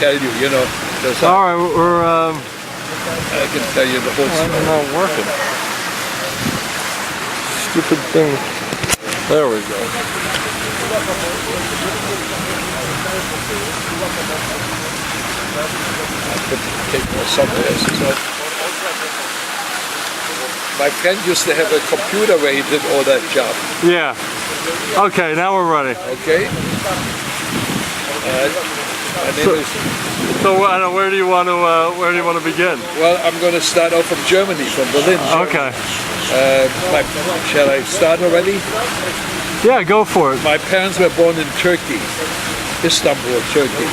tell you, you know. All right, we're. I can tell you the whole story. It's not working. Stupid thing. There we go. I could take my sunglasses off. My friend used to have a computer where he did all that job. Yeah. Okay, now we're ready. Okay. My name is. So where do you want to begin? Well, I'm going to start off from Germany, from Berlin. Okay. Shall I start already? Yeah, go for it. My parents were born in Turkey, Istanbul, Turkey.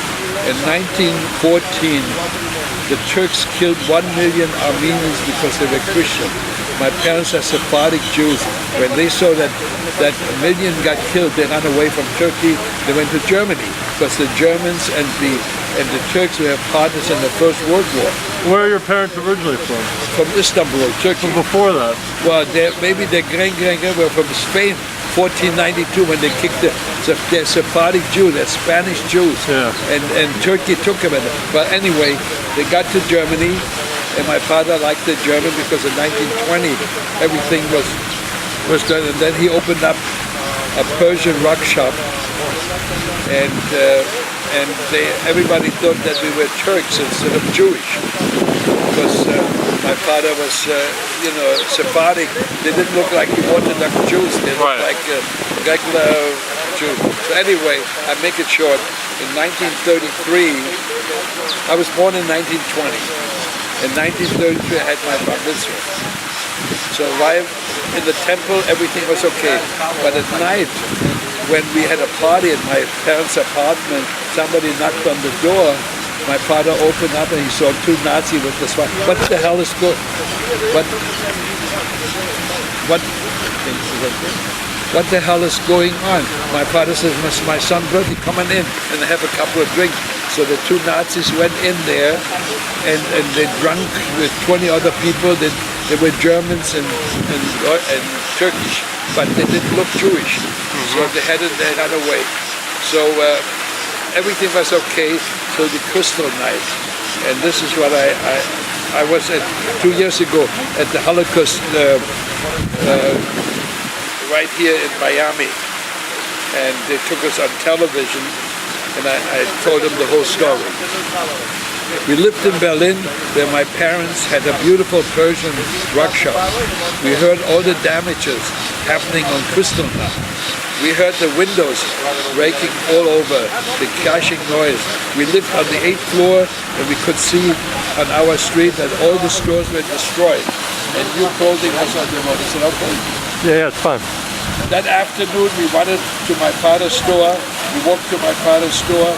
In 1914, the Turks killed 1 million Armenians because they were Christian. My parents are Sephardic Jews. When they saw that a million got killed, they ran away from Turkey. They went to Germany because the Germans and the Turks were partners in the First World War. Where are your parents originally from? From Istanbul, Turkey. From before that? Well, maybe their grand-grand were from Spain, 1492, when they kicked the Sephardic Jews, they're Spanish Jews. Yeah. And Turkey took them. But anyway, they got to Germany, and my father liked the German because in 1920 everything was done. And then he opened up a Persian rock shop, and everybody thought that we were Turks instead of Jewish, because my father was, Sephardic. They didn't look like the Orthodox Jews. They looked like regular Jews. So anyway, I make it short. In 1933, I was born in 1920. In 1933, I had my bar mitzvah. So while in the temple, everything was okay. But at night, when we had a party at my parents' apartment, somebody knocked on the door. My father opened up and he saw 2 Nazis with the sword. What the hell is going? What the hell is going on? My father says, my son Bertie, come on in and have a couple of drinks. So the 2 Nazis went in there and they drank with 20 other people. They were Germans and Turkish, but they didn't look Jewish. So they ran away. So everything was okay till the Crystal Night. And this is what I was at 2 years ago at the Holocaust right here in Miami. And they took us on television, and I told them the whole story. We lived in Berlin, where my parents had a beautiful Persian rock shop. We heard all the damages happening on Kristallnacht. We heard the windows breaking all over, the crashing noise. We lived on the 8th floor, and we could see on our street that all the stores were destroyed. And new clothing was on the road. Is it okay? Yeah, it's fine. That afternoon, we wanted to my father's store. We walked to my father's store,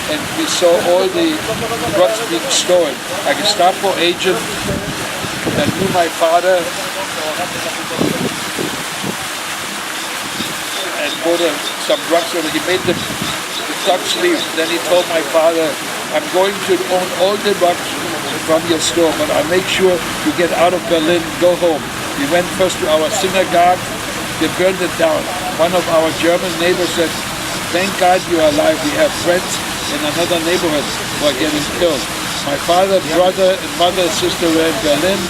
and we saw all the drugs being stolen. A Gestapo agent that knew my father and bought some drugs, and he made the drugs leave. Then he told my father, I'm going to own all the drugs from your store, but I'll make sure you get out of Berlin, go home. We went first to our synagogue. They burned it down. One of our German neighbors said, thank God you're alive. We have friends in another neighborhood who are getting killed. My father, brother, and mother and sister were in Berlin.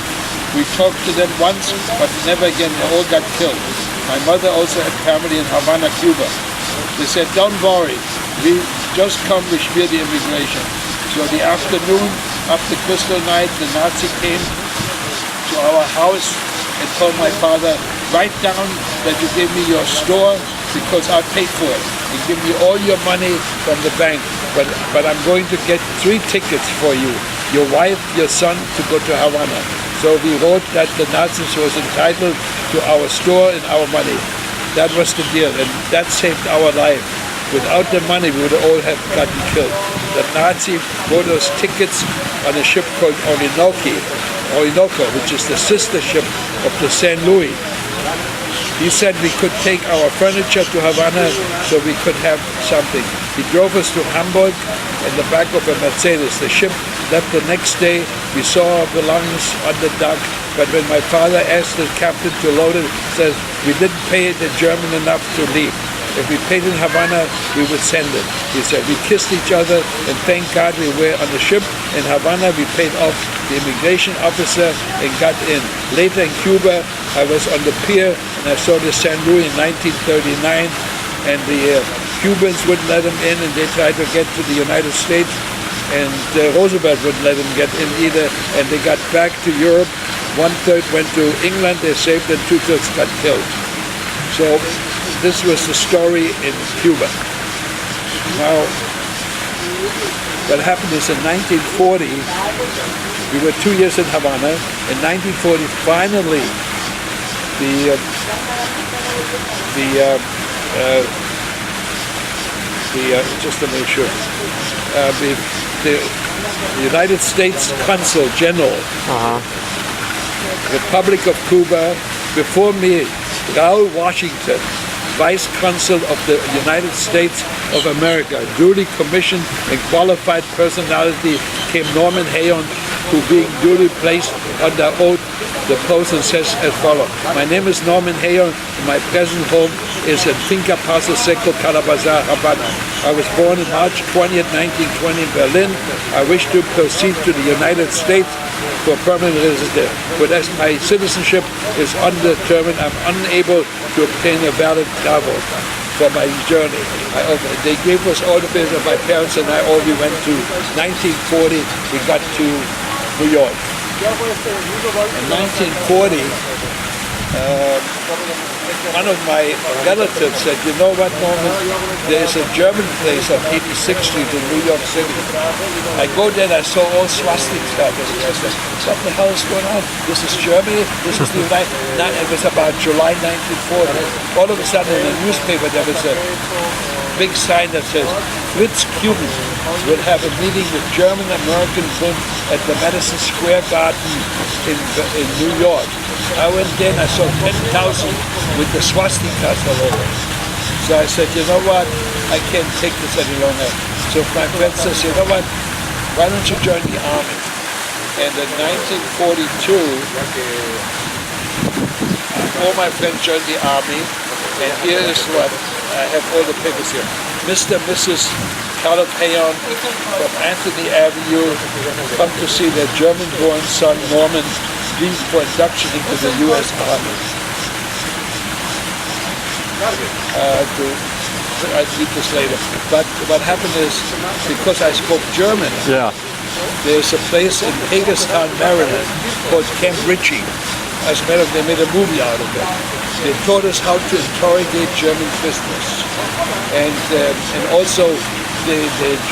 We talked to them once, but never again. They all got killed. My mother also had family in Havana, Cuba. They said, don't worry. We just come, we fear the immigration. So the afternoon, after Crystal Night, the Nazi came to our house and told my father, write down that you gave me your store because I paid for it. You give me all your money from the bank, but I'm going to get 3 tickets for you, your wife, your son, to go to Havana. So we wrote that the Nazis was entitled to our store and our money. That was the deal, and that saved our life. Without the money, we would all have gotten killed. The Nazi bought us tickets on a ship called Orinoco, which is the sister ship of the St. Louis. He said we could take our furniture to Havana so we could have something. He drove us to Hamburg in the back of a Mercedes. The ship left the next day. We saw our belongings on the dock, but when my father asked the captain to load it, he says, we didn't pay the German enough to leave. If we paid in Havana, we would send it. He said, we kissed each other, and thank God we were on the ship in Havana. We paid off the immigration officer and got in. Later in Cuba, I was on the pier, and I saw the San Luis in 1939, and the Cubans wouldn't let them in, and they tried to get to the United States, and Roosevelt wouldn't let them get in either, and they got back to Europe. 1/3 went to England, they saved, and 2/3 got killed. So this was the story in Cuba. Now, what happened is in 1940, we were 2 years in Havana. In 1940, finally, just to make sure, the United States Consul General, Republic of Cuba, before me, Raoul Washington, Vice Consul of the United States of America, duly commissioned and qualified personality, came Norman Hayon, who being duly placed under oath, the post says as follows. My name is Norman Hayon, and my present home is in Finca Paso Seco, Calabazar, Havana. I was born on March 20th, 1920 in Berlin. I wish to proceed to the United States for permanent residence. But as my citizenship is undetermined, I'm unable to obtain a valid travel for my journey. They gave us all the papers. My parents and I all we went to 1940. We got to New York. In 1940, one of my relatives said, you know what, Norman, there's a German place on 86th Street in New York City. I go there and I saw all swastikas happening. I said, what the hell is going on? This is Germany? This is the United... It was about July 1940. All of a sudden in the newspaper there was a big sign that says, Fritz Cuban will have a meeting with German Americans at the Madison Square Garden in New York. I went there and I saw 10,000 with the swastikas all over. So I said, you know what, I can't take this any longer. So my friend says, you know what, why don't you join the army? And in 1942, all my friends joined the army, and here is what, I have all the papers here. Mr. and Mrs. Carlos Hayon from Anthony Avenue come to see their German-born son Norman leave for induction into the U.S. Army. I'll read this later. But what happened is, because I spoke German, there's a place in Hagerstown, Maryland called Camp Ritchie. As a matter of fact, they made a movie out of it. They taught us how to interrogate German prisoners. And also they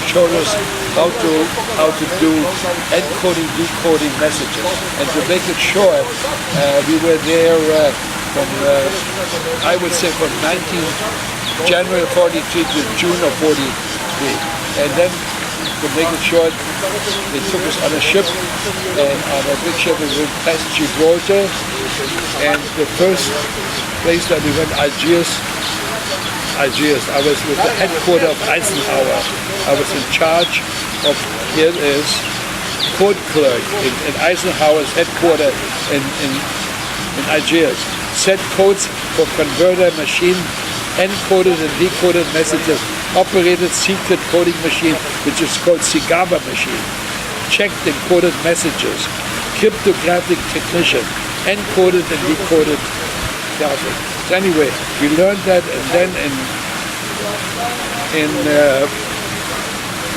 showed us how to do encoding, decoding messages. And to make it short, we were there from, I would say from January 43 to June of 43. And then, to make it short, they took us on a ship, and on a big ship we went past Gibraltar, and the first place that we went, Algiers. I was with the headquarters of Eisenhower. I was in charge of, here it is, code clerk in Eisenhower's headquarters in Algiers. Set codes for converter machine, encoded and decoded messages, operated secret coding machine, which is called Cigaba machine. Checked encoded messages, cryptographic technician, encoded and decoded graphic. So anyway, we learned that, and then in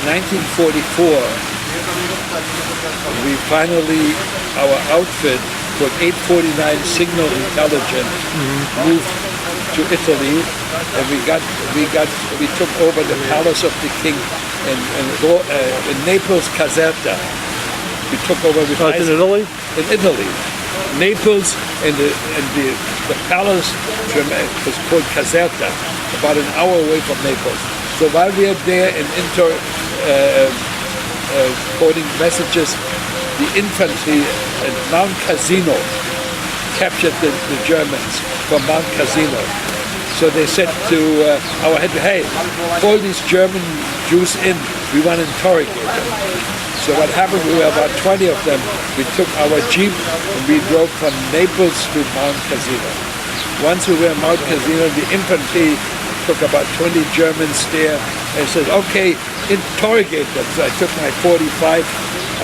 1944, we finally, our outfit called 849 Signal Intelligence moved to Italy, and we took over the palace of the king in Naples, Caserta. We took over with in Italy? In Italy. Naples and the palace was called Caserta, about an hour away from Naples. So while we are there in coding messages, the infantry at Mount Casino captured the Germans from Mount Casino. So they said to our head, hey, call these German Jews in, we want to interrogate them. So what happened, we were about 20 of them. We took our Jeep and we drove from Naples to Mount Casino. Once we were in Mount Casino, the infantry took about 20 Germans there. I said, okay, interrogate them. So I took my 45.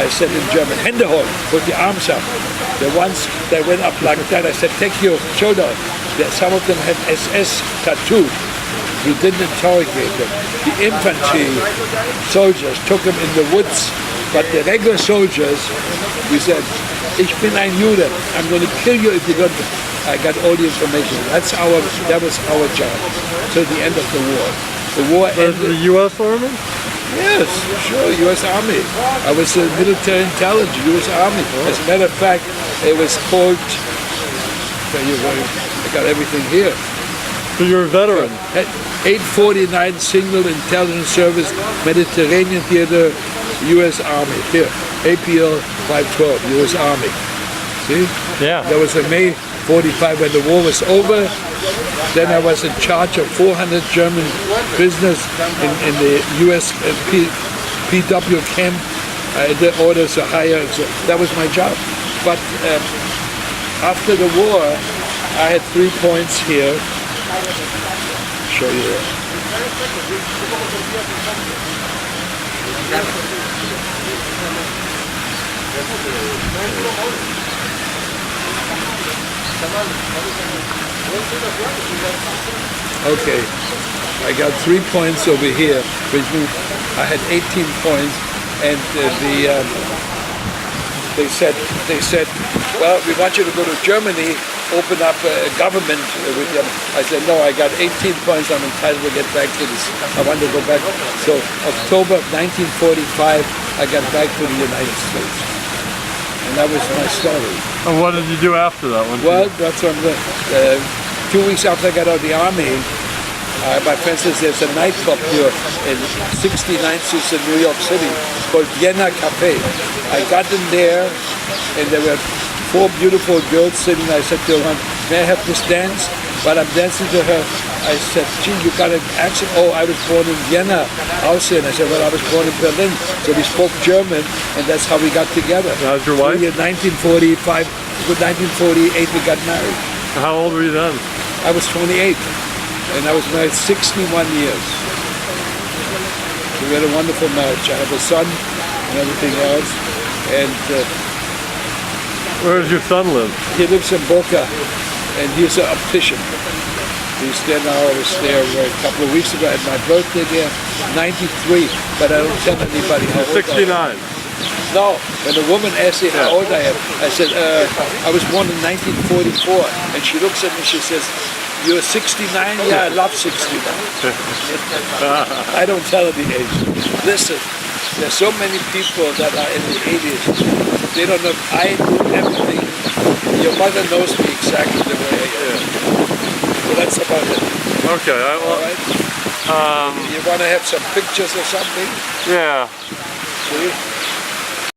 I said in German, Hände hoch, put the arms up. The ones that went up like that, I said, take your shoulder. Some of them had SS tattooed. We didn't interrogate them. The infantry soldiers took them in the woods, but the regular soldiers, we said, ich bin ein Jude. I'm going to kill you if you don't. I got all the information. That was our job till the end of the war. The war ended. The U.S. Army? Yes, sure, U.S. Army. I was a military intelligence, U.S. Army. As a matter of fact, it was called, I got everything here. So you're a veteran? 849 Single Intelligence Service, Mediterranean Theater, U.S. Army. Here, APL 512, U.S. Army. See? Yeah. That was in May 45 when the war was over. Then I was in charge of 400 German prisoners in the U.S. PW camp. The orders are higher. So that was my job. But after the war, I had 3 points here. Show you that. Okay, I got 3 points over here, which means I had 18 points, and they said, well, we want you to go to Germany, open up a government with them. I said, no, I got 18 points, I'm entitled to get back to this. I want to go back. So October of 1945, I got back to the United States. And that was my story. And what did you do after that one? Well, that's what I'm going 2 weeks after I got out of the Army, my friend says there's a nightclub here in 69th Street in New York City called Vienna Cafe. I got in there, and there were 4 beautiful girls sitting. I said to her, may I have this dance? But I'm dancing to her. I said, gee, you got an accent? Oh, I was born in Vienna, Austria. I said, well, I was born in Berlin. So we spoke German, and that's how we got together. How's your wife? In 1945, 1948, we got married. How old were you then? I was 28, and I was married 61 years. So we had a wonderful marriage. I have a son and everything else. And where does your son live? He lives in Boca, and he's an optician. He's there now. I was there a couple of weeks ago. I had my birthday there, 93, but I don't tell anybody how old 69. I am. No, when the woman asked me how old I am, I said, I was born in 1944. And she looks at me, she says, you're 69? Yeah, I love 69. I don't tell her the age. Listen, there's so many people that are in the 80s. They don't know. I do everything. Your mother knows me exactly the way I am. So that's about it. Okay. All right? You want to have some pictures or something? Yeah. See?